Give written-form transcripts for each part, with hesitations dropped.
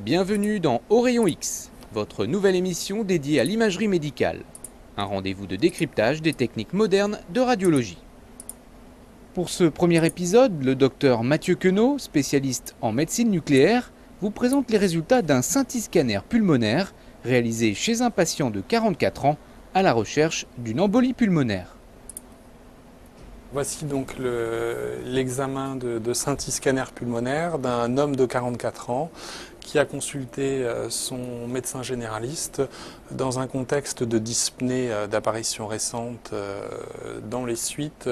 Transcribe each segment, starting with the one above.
Bienvenue dans Au Rayon X, votre nouvelle émission dédiée à l'imagerie médicale. Un rendez-vous de décryptage des techniques modernes de radiologie. Pour ce premier épisode, le docteur Mathieu Queneau, spécialiste en médecine nucléaire, vous présente les résultats d'un scintiscanner pulmonaire réalisé chez un patient de 44 ans à la recherche d'une embolie pulmonaire. Voici donc l'examen de scintiscanner pulmonaire d'un homme de 44 ans qui a consulté son médecin généraliste dans un contexte de dyspnée d'apparition récente dans les suites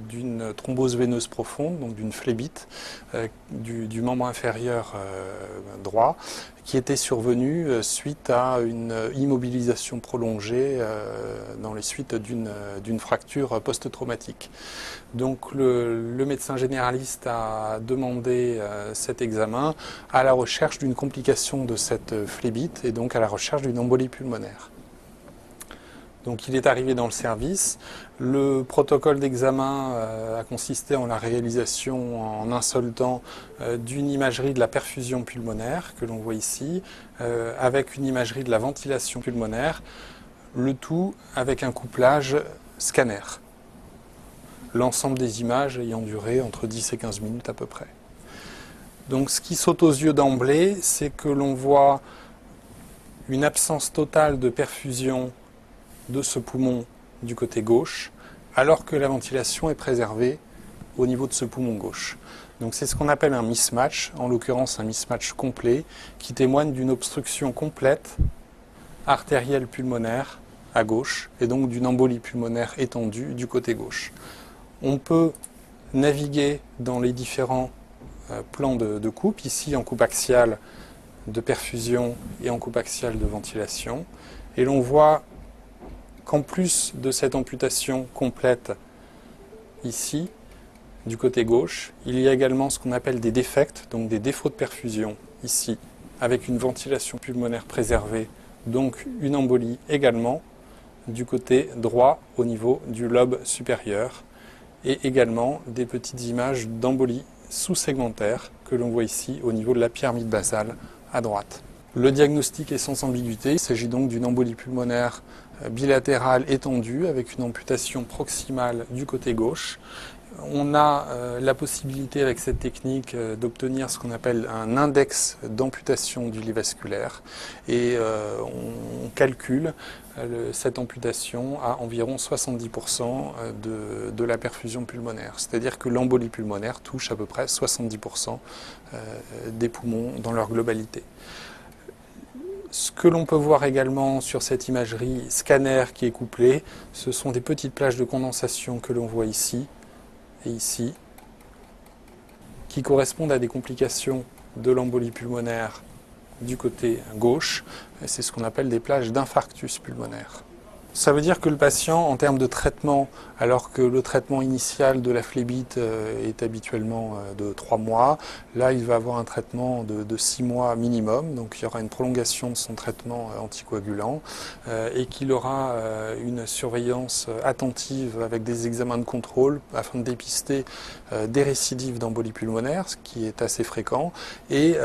d'une thrombose veineuse profonde, donc d'une phlébite du membre inférieur droit, qui était survenue suite à une immobilisation prolongée dans les suites d'une fracture post-traumatique. Donc le médecin généraliste a demandé cet examen à la recherche d'une complication de cette phlébite et donc à la recherche d'une embolie pulmonaire. Donc il est arrivé dans le service. Le protocole d'examen a consisté en la réalisation en un seul temps d'une imagerie de la perfusion pulmonaire que l'on voit ici, avec une imagerie de la ventilation pulmonaire, le tout avec un couplage scanner. L'ensemble des images ayant duré entre 10 et 15 minutes à peu près. Donc ce qui saute aux yeux d'emblée, c'est que l'on voit une absence totale de perfusion de ce poumon du côté gauche, alors que la ventilation est préservée au niveau de ce poumon gauche. Donc c'est ce qu'on appelle un mismatch, en l'occurrence un mismatch complet, qui témoigne d'une obstruction complète artérielle pulmonaire à gauche, et donc d'une embolie pulmonaire étendue du côté gauche. On peut naviguer dans les différents plans de coupe, ici en coupe axiale de perfusion et en coupe axiale de ventilation, et l'on voit qu'en plus de cette amputation complète ici, du côté gauche, il y a également ce qu'on appelle des défects, donc des défauts de perfusion ici, avec une ventilation pulmonaire préservée, donc une embolie également du côté droit au niveau du lobe supérieur, et également des petites images d'embolie sous-segmentaire que l'on voit ici au niveau de la pyramide basale à droite. Le diagnostic est sans ambiguïté, il s'agit donc d'une embolie pulmonaire bilatérale étendue avec une amputation proximale du côté gauche. On a la possibilité avec cette technique d'obtenir ce qu'on appelle un index d'amputation du lit vasculaire et on calcule cette amputation à environ 70% de la perfusion pulmonaire. C'est-à-dire que l'embolie pulmonaire touche à peu près 70% des poumons dans leur globalité. Ce que l'on peut voir également sur cette imagerie scanner qui est couplée, ce sont des petites plages de condensation que l'on voit ici et ici, qui correspondent à des complications de l'embolie pulmonaire du côté gauche. C'est ce qu'on appelle des plages d'infarctus pulmonaire. Ça veut dire que le patient, en termes de traitement, alors que le traitement initial de la phlébite est habituellement de 3 mois, là il va avoir un traitement de 6 mois minimum, donc il y aura une prolongation de son traitement anticoagulant et qu'il aura une surveillance attentive avec des examens de contrôle afin de dépister des récidives d'embolie pulmonaire, ce qui est assez fréquent, et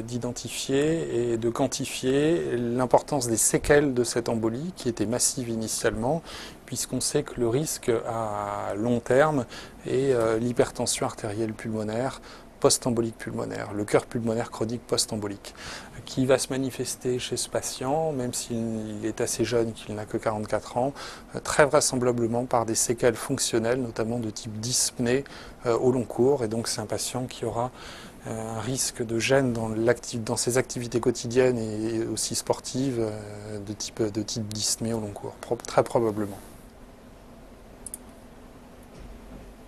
d'identifier et de quantifier l'importance des séquelles de cette embolie qui était massive initialement, puisqu'on sait que le risque à long terme est l'hypertension artérielle pulmonaire post-embolique pulmonaire, le cœur pulmonaire chronique post-embolique, qui va se manifester chez ce patient, même s'il est assez jeune, qu'il n'a que 44 ans, très vraisemblablement par des séquelles fonctionnelles, notamment de type dyspnée au long cours, et donc c'est un patient qui aura un risque de gêne dans ses activités quotidiennes et aussi sportives de type dyspnée au long cours, très probablement.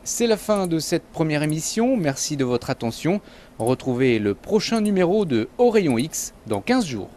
C'est la fin de cette première émission, merci de votre attention. Retrouvez le prochain numéro de Au Rayon X dans 15 jours.